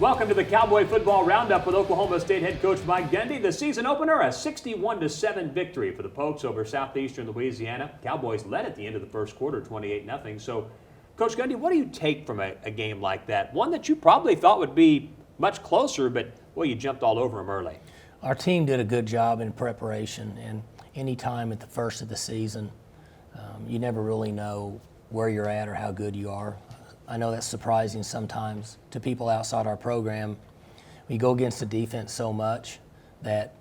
Welcome to the Cowboy Football Roundup with Oklahoma State head coach Mike Gundy. The season opener, a 61-7 victory for the Pokes over Southeastern Louisiana. Cowboys led at the end of the first quarter, 28-0. So, Coach Gundy, what do you take from a game like that? One that you probably thought would be much closer, but, well, you jumped all over them early. Our team did a good job in preparation, and any time at the first of the season, you never really know where you're at or how good you are. I know that's surprising sometimes to people outside our program. We go against the defense so much that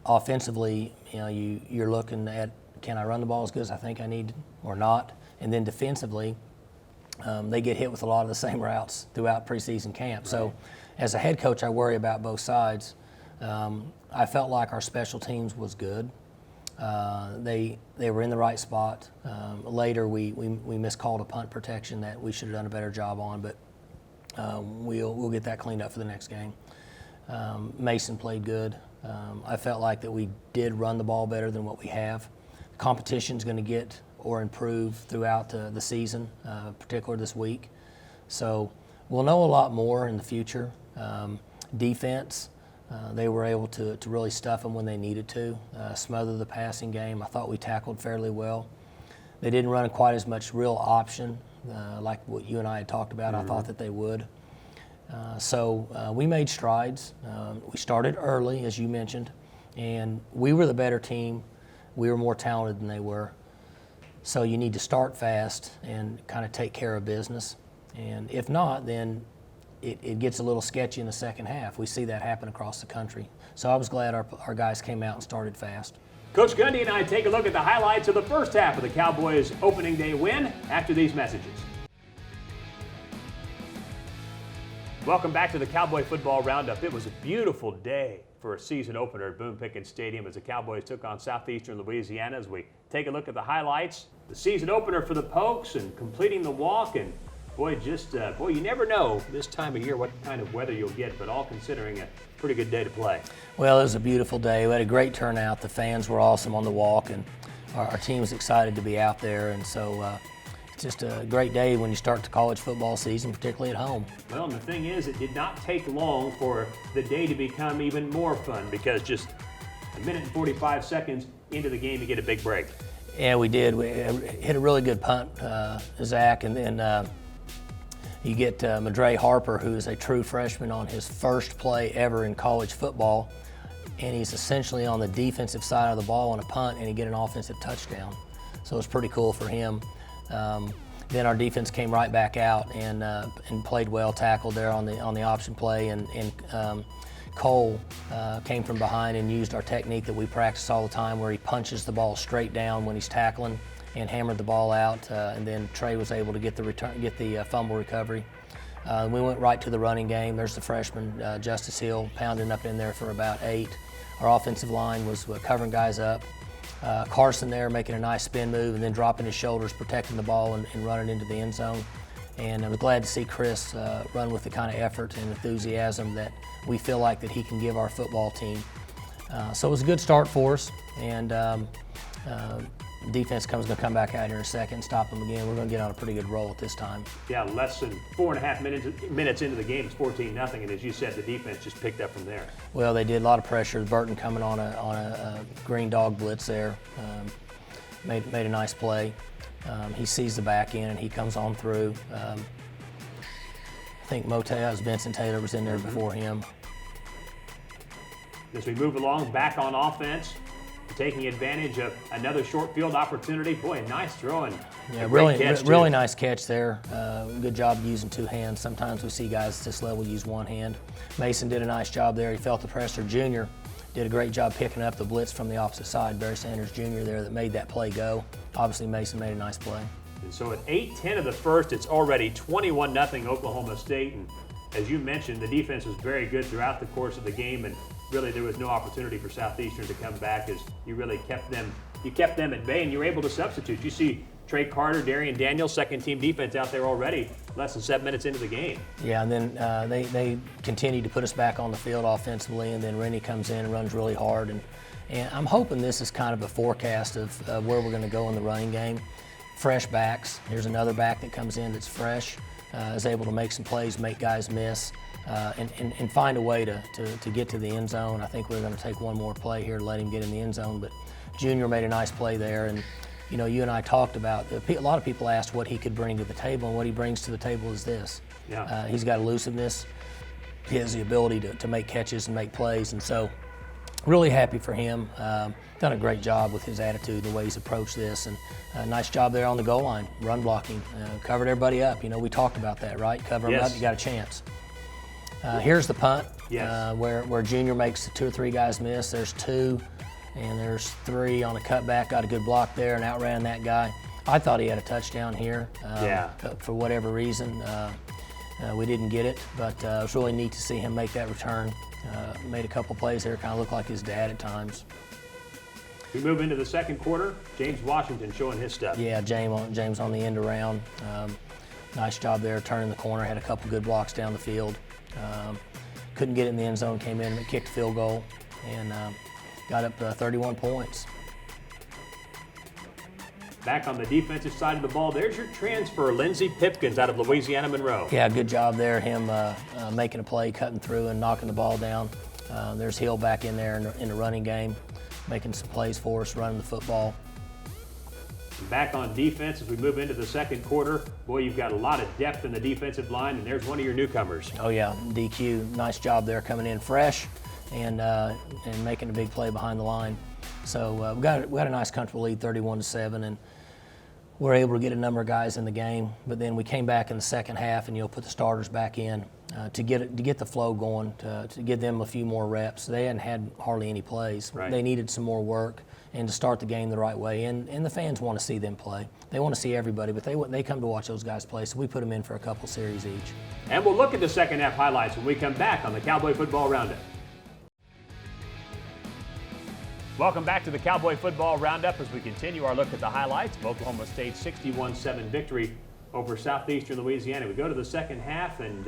offensively, you're looking at, can I run the ball as good as I think I need or not? And then defensively, they get hit with a lot of the same routes throughout preseason camp. Right. So as a head coach, I worry about both sides. I felt like our special teams was good. They were in the right spot. Later, we miscalled a punt protection that we should have done a better job on, but we'll get that cleaned up for the next game. Mason played good. I felt like that we did run the ball better than what we have. Competition's going to get or improve throughout the season, particularly this week. So we'll know a lot more in the future. Defense. They were able to really stuff them when they needed to, smother the passing game. I thought we tackled fairly well. They didn't run quite as much real option like what you and I had talked about. Mm-hmm. I thought that they would. So we made strides. We started early, as you mentioned, and we were the better team. We were more talented than they were. So you need to start fast and kind of take care of business. And if not, then it gets a little sketchy in the second half. We see that happen across the country. So I was glad our guys came out and started fast. Coach Gundy and I take a look at the highlights of the first half of the Cowboys' opening day win after these messages. Welcome back to the Cowboy Football Roundup. It was a beautiful day for a season opener at Boone Pickens Stadium as the Cowboys took on Southeastern Louisiana. As we take a look at the highlights, the season opener for the Pokes and completing the walk, and boy, you never know this time of year what kind of weather you'll get, but all considering a pretty good day to play. Well, it was a beautiful day. We had a great turnout. The fans were awesome on the walk, and our team was excited to be out there. And so it's just a great day when you start the college football season, particularly at home. Well, and the thing is, it did not take long for the day to become even more fun because just a minute and 45 seconds into the game, you get a big break. Yeah, we did. We hit a really good punt, Zach, and then you get Madre Harper, who is a true freshman on his first play ever in college football, and he's essentially on the defensive side of the ball on a punt, and he get an offensive touchdown. So it's pretty cool for him. Then our defense came right back out and played well, tackled there on the option play, and Cole came from behind and used our technique that we practice all the time, where he punches the ball straight down when he's tackling, and hammered the ball out, and then Trey was able to get the fumble recovery. We went right to the running game. There's the freshman, Justice Hill, pounding up in there for about 8. Our offensive line was covering guys up. Carson there making a nice spin move and then dropping his shoulders, protecting the ball and running into the end zone. And I was glad to see Chris run with the kind of effort and enthusiasm that we feel like that he can give our football team. So it was a good start for us, and defense going to come back out here in a second, stop them again. We're going to get on a pretty good roll at this time. Yeah, less than 4.5 minutes into the game, it's 14-0, and as you said, the defense just picked up from there. Well, they did a lot of pressure. Burton coming on a green dog blitz there, made a nice play. He sees the back end and he comes on through. I think Vincent Taylor was in there before him. As we move along, back on offense, taking advantage of another short field opportunity. Boy, nice throw and really nice catch there. Good job using 2 hands. Sometimes we see guys at this level use 1 hand. Mason did a nice job there. He felt the pressure. Junior did a great job picking up the blitz from the opposite side. Barry Sanders Jr. there that made that play go. Obviously, Mason made a nice play. And so at 8:10 of the first, it's already 21-0 Oklahoma State. And as you mentioned, the defense was very good throughout the course of the game, and really there was no opportunity for Southeastern to come back as you really kept them at bay, and you were able to substitute. You see Trey Carter, Darian Daniels, second-team defense out there already, less than 7 minutes into the game. Yeah, and then they continued to put us back on the field offensively, and then Rennie comes in and runs really hard. And I'm hoping this is kind of a forecast of where we're going to go in the running game. Fresh backs. Here's another back that comes in that's fresh, is able to make some plays, make guys miss. and find a way to get to the end zone. I think we're going to take one more play here to let him get in the end zone, but Junior made a nice play there. And you know, you and I talked about, a lot of people asked what he could bring to the table, and what he brings to the table is this. Yeah. He's got elusiveness. He has the ability to make catches and make plays, and so really happy for him. Done a great job with his attitude, the way he's approached this, and nice job there on the goal line, run blocking, covered everybody up. You know, we talked about that, right? Cover them up, you got a chance. Here's the punt, yes. where Junior makes 2 or 3 guys miss. There's 2, and there's 3 on a cutback. Got a good block there and outran that guy. I thought he had a touchdown here. But for whatever reason, we didn't get it, but it was really neat to see him make that return. Made a couple plays there, kind of looked like his dad at times. We move into the second quarter. James Washington showing his stuff. Yeah, James on the end around. Nice job there, turning the corner. Had a couple good blocks down the field. Couldn't get it in the end zone. Came in and kicked a field goal, and got up 31 points. Back on the defensive side of the ball, there's your transfer, Lindsey Pipkins out of Louisiana Monroe. Yeah, good job there. Him making a play, cutting through, and knocking the ball down. There's Hill back in there in the running game, making some plays for us, running the football. Back on defense as we move into the second quarter. Boy, you've got a lot of depth in the defensive line, and there's one of your newcomers. Oh yeah, DQ, nice job there, coming in fresh and making a big play behind the line. So we got a nice comfortable lead, 31-7, and we're able to get a number of guys in the game. But then we came back in the second half and put the starters back in to get the flow going, to give them a few more reps. They hadn't had hardly any plays. Right. They needed some more work and to start the game the right way. And the fans want to see them play. They want to see everybody, but they come to watch those guys play. So we put them in for a couple series each. And we'll look at the second half highlights when we come back on the Cowboy Football Roundup. Welcome back to the Cowboy Football Roundup as we continue our look at the highlights of Oklahoma State's 61-7 victory over Southeastern Louisiana. We go to the second half and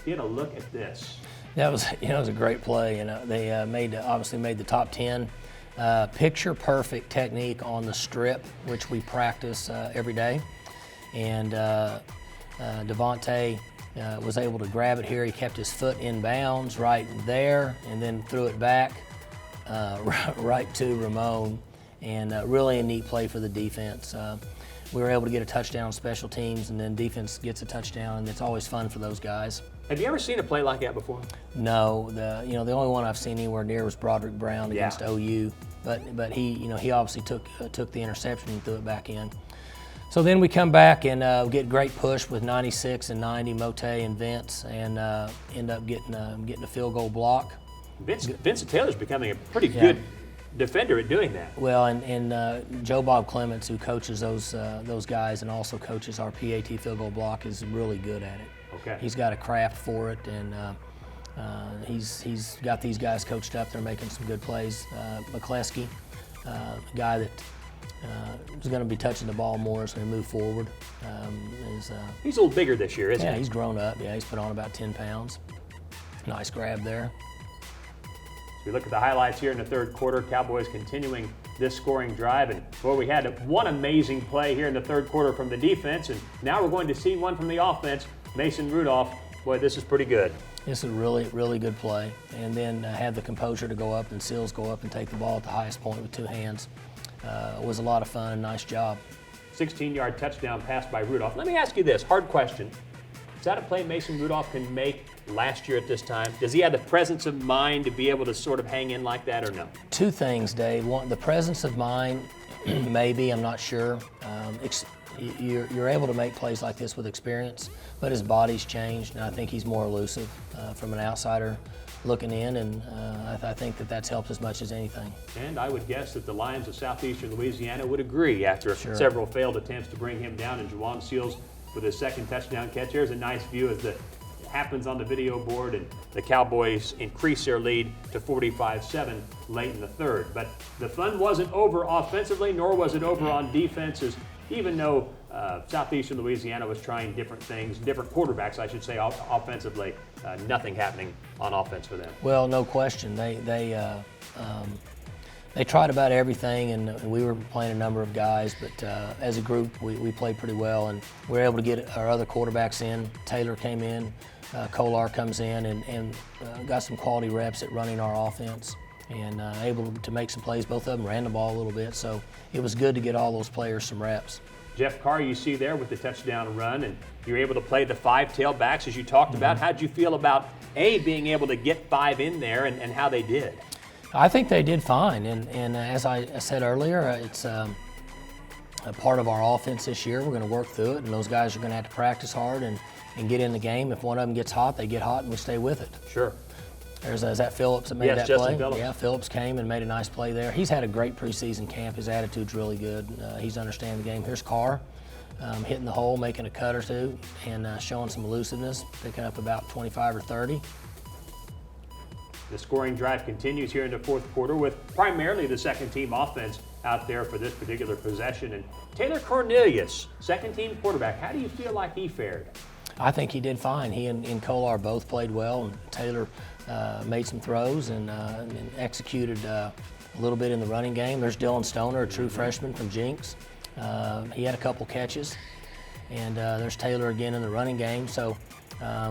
get a look at this. That was, it was a great play. They obviously made the top 10. Picture perfect technique on the strip, which we practice every day. And Devontae was able to grab it here. He kept his foot in bounds right there and then threw it back. Right to Ramon, and really a neat play for the defense. We were able to get a touchdown on special teams, and then defense gets a touchdown, and it's always fun for those guys. Have you ever seen a play like that before? No, the only one I've seen anywhere near was Broderick Brown against OU, but he obviously took the interception and threw it back in. So then we come back and get great push with 96 and 90, Mote and Vince, and end up getting a field goal block. Vincent Taylor's becoming a pretty good defender at doing that. Well, and Joe Bob Clements, who coaches those guys and also coaches our PAT field goal block, is really good at it. Okay. He's got a craft for it, and he's got these guys coached up. They're making some good plays. McCleskey, a guy that is going to be touching the ball more as we move forward. He's a little bigger this year, isn't he? Yeah, he's grown up. Yeah, he's put on about 10 pounds. Nice grab there. We look at the highlights here in the third quarter. Cowboys continuing this scoring drive. And boy, we had one amazing play here in the third quarter from the defense. And now we're going to see one from the offense. Mason Rudolph. Boy, this is pretty good. This is a really, really good play. And then have the composure to go up and Seals go up and take the ball at the highest point with 2 hands. It was a lot of fun. Nice job. 16-yard touchdown pass by Rudolph. Let me ask you this, hard question. Is that a play Mason Rudolph can make last year at this time? Does he have the presence of mind to be able to sort of hang in like that or no? 2 things, Dave. One, the presence of mind, maybe, I'm not sure. You're able to make plays like this with experience, but his body's changed, and I think he's more elusive from an outsider looking in, and I think that's helped as much as anything. And I would guess that the Lions of Southeastern Louisiana would agree after several failed attempts to bring him down, and Juwan Seals with his second touchdown catch. There's a nice view as it happens on the video board, and the Cowboys increase their lead to 45-7 late in the third. But the fun wasn't over offensively, nor was it over on defenses, even though Southeastern Louisiana was trying different things, different quarterbacks, I should say, offensively. Nothing happening on offense for them. Well, no question. They tried about everything, and we were playing a number of guys, but as a group, we played pretty well, and we were able to get our other quarterbacks in. Taylor came in, Kolar comes in and got some quality reps at running our offense and able to make some plays. Both of them ran the ball a little bit, so it was good to get all those players some reps. Jeff Carr, you see there with the touchdown run, and you're able to play the 5 tailbacks as you talked about. How did you feel about being able to get 5 in there and how they did? I think they did fine, and as I said earlier, it's a part of our offense this year. We're going to work through it, and those guys are going to have to practice hard and get in the game. If one of them gets hot, they get hot, and we stay with it. Sure. Is that Phillips that made that Justin play? Phillips. Yeah, Phillips came and made a nice play there. He's had a great preseason camp. His attitude's really good. He's understanding the game. Here's Carr hitting the hole, making a cut or two, and showing some elusiveness, picking up about 25 or 30. The scoring drive continues here in the fourth quarter with primarily the second-team offense out there for this particular possession. And Taylor Cornelius, second-team quarterback, how do you feel like he fared? I think he did fine. He and Kolar both played well, and Taylor made some throws and executed a little bit in the running game. There's Dylan Stoner, a true freshman from Jinx. He had a couple catches, and there's Taylor again in the running game. So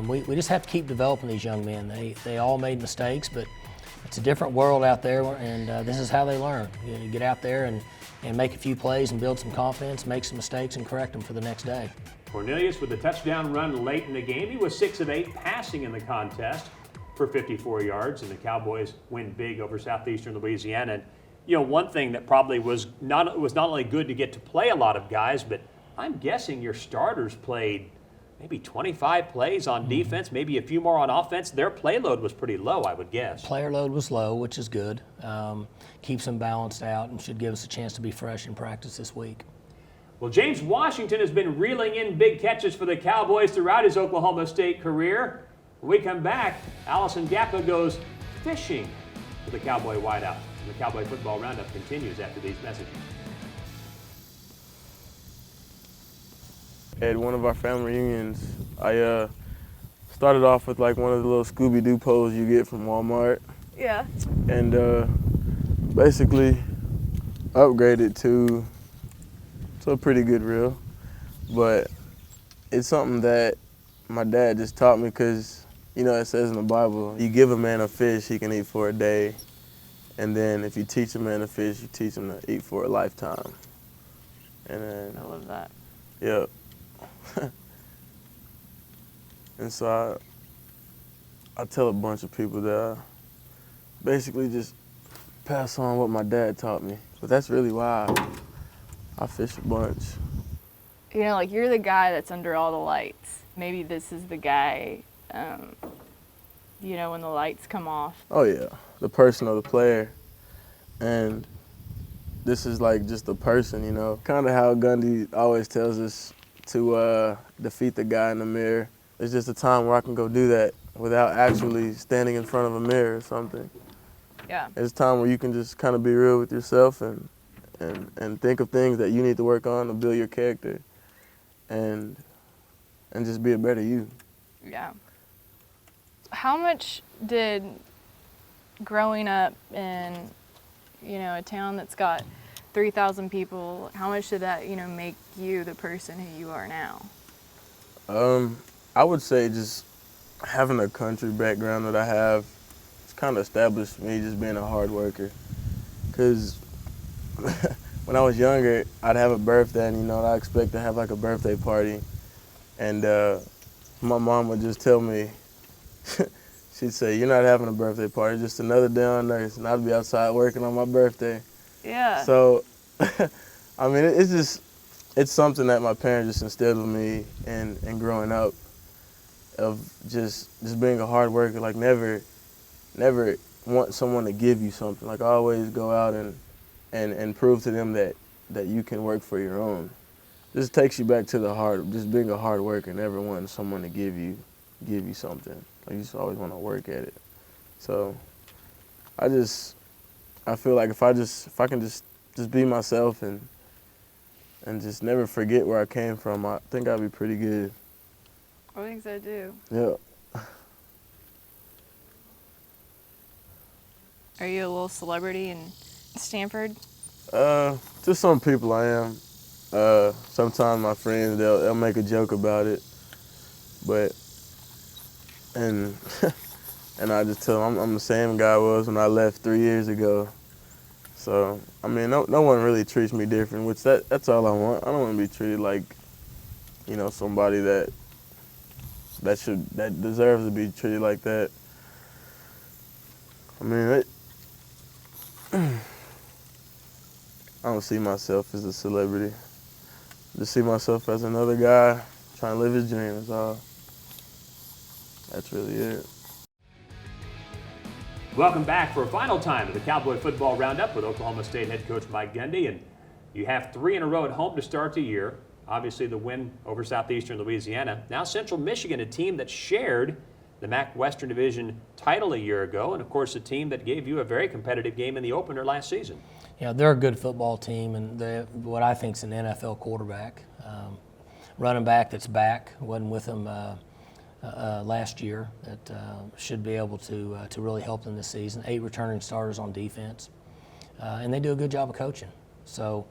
we just have to keep developing these young men. They all made mistakes, but it's a different world out there, and this is how they learn. You get out there and make a few plays and build some confidence, make some mistakes, and correct them for the next day. Cornelius with a touchdown run late in the game. He was 6 of 8 passing in the contest for 54 yards, and the Cowboys win big over Southeastern Louisiana. And you know, one thing that probably was not only good to get to play a lot of guys, but I'm guessing your starters played maybe 25 plays on defense, maybe a few more on offense. Their play load was pretty low, I would guess. Player load was low, which is good. Keeps them balanced out and should give us a chance to be fresh in practice this week. Well, James Washington has been reeling in big catches for the Cowboys throughout his Oklahoma State career. When we come back, Allison Gappa goes fishing for the Cowboy wideout. The Cowboy Football Roundup continues after these messages. At one of our family reunions, I started off with like one of the little Scooby-Doo poles you get from Walmart. Yeah. And basically upgraded to a pretty good reel. But it's something that my dad just taught me because, you know, it says in the Bible, you give a man a fish, he can eat for a day. And then if you teach a man to fish, you teach him to eat for a lifetime. And then, I love that. yep. And so I tell a bunch of people that I basically just pass on what my dad taught me. But that's really why I fish a bunch. You know, like you're the guy that's under all the lights. Maybe this is the guy, you know, when the lights come off. Oh yeah, the person or the player. And this is like just the person, you know. Kind of how Gundy always tells us to defeat the guy in the mirror. It's just a time where I can go do that without actually standing in front of a mirror or something. Yeah. It's a time where you can just kind of be real with yourself and think of things that you need to work on to build your character and just be a better you. Yeah. How much did growing up in, you know, a town that's got 3,000 people, how much did that, you know, make you the person who you are now? I would say just having a country background that I have, it's kind of established me just being a hard worker. Because when I was younger, I'd have a birthday and, you know, I expect to have like a birthday party. And my mom would just tell me, she'd say, "You're not having a birthday party, just another day on nurse." And I'd be outside working on my birthday. Yeah. So, I mean, it's something that my parents just instilled in me and growing up, of just being a hard worker, like never want someone to give you something. Like always go out and prove to them that you can work for your own. This takes you back to the heart of just being a hard worker, never wanting someone to give you something. Like you just always want to work at it. So I feel like if I can just be myself and just never forget where I came from, I think I'd be pretty good. I think so too. Yeah. Are you a little celebrity in Stanford? To some people I am. Sometimes my friends, they'll make a joke about it. But and and I just tell them I'm the same guy I was when I left 3 years ago. So I mean, no one really treats me different, which that's all I want. I don't want to be treated like, you know, somebody that deserves to be treated like that. I mean, I don't see myself as a celebrity. I just see myself as another guy trying to live his dream, that's all. That's really it. Welcome back for a final time to the Cowboy Football Roundup with Oklahoma State head coach Mike Gundy. And you have 3 in a row at home to start the year. Obviously the win over Southeastern Louisiana. Now Central Michigan, a team that shared the MAC Western Division title a year ago, and of course a team that gave you a very competitive game in the opener last season. Yeah, they're a good football team, and they're what I think is an NFL quarterback. Running back that's back, wasn't with them last year, that should be able to really help them this season. 8 returning starters on defense, and they do a good job of coaching. So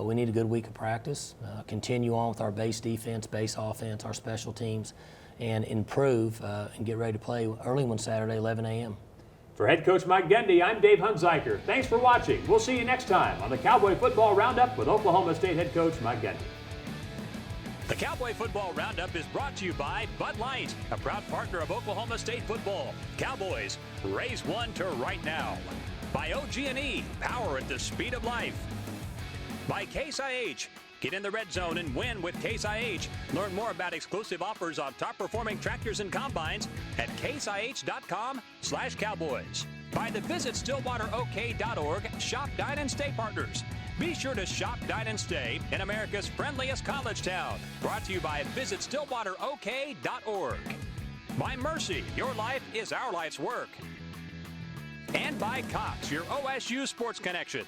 we need a good week of practice, continue on with our base defense, base offense, our special teams, and improve and get ready to play early one Saturday, 11 a.m. For head coach Mike Gundy, I'm Dave Hunziker. Thanks for watching. We'll see you next time on the Cowboy Football Roundup with Oklahoma State head coach Mike Gundy. The Cowboy Football Roundup is brought to you by Bud Light, a proud partner of Oklahoma State football. Cowboys, raise one to right now. By OG&E, power at the speed of life. By Case IH, get in the red zone and win with Case IH. Learn more about exclusive offers on top-performing tractors and combines at caseih.com/cowboys. By the visitstillwaterok.org Shop, Dine, and Stay partners. Be sure to shop, dine, and stay in America's friendliest college town. Brought to you by visitstillwaterok.org. By Mercy, your life is our life's work. And by Cox, your OSU sports connection.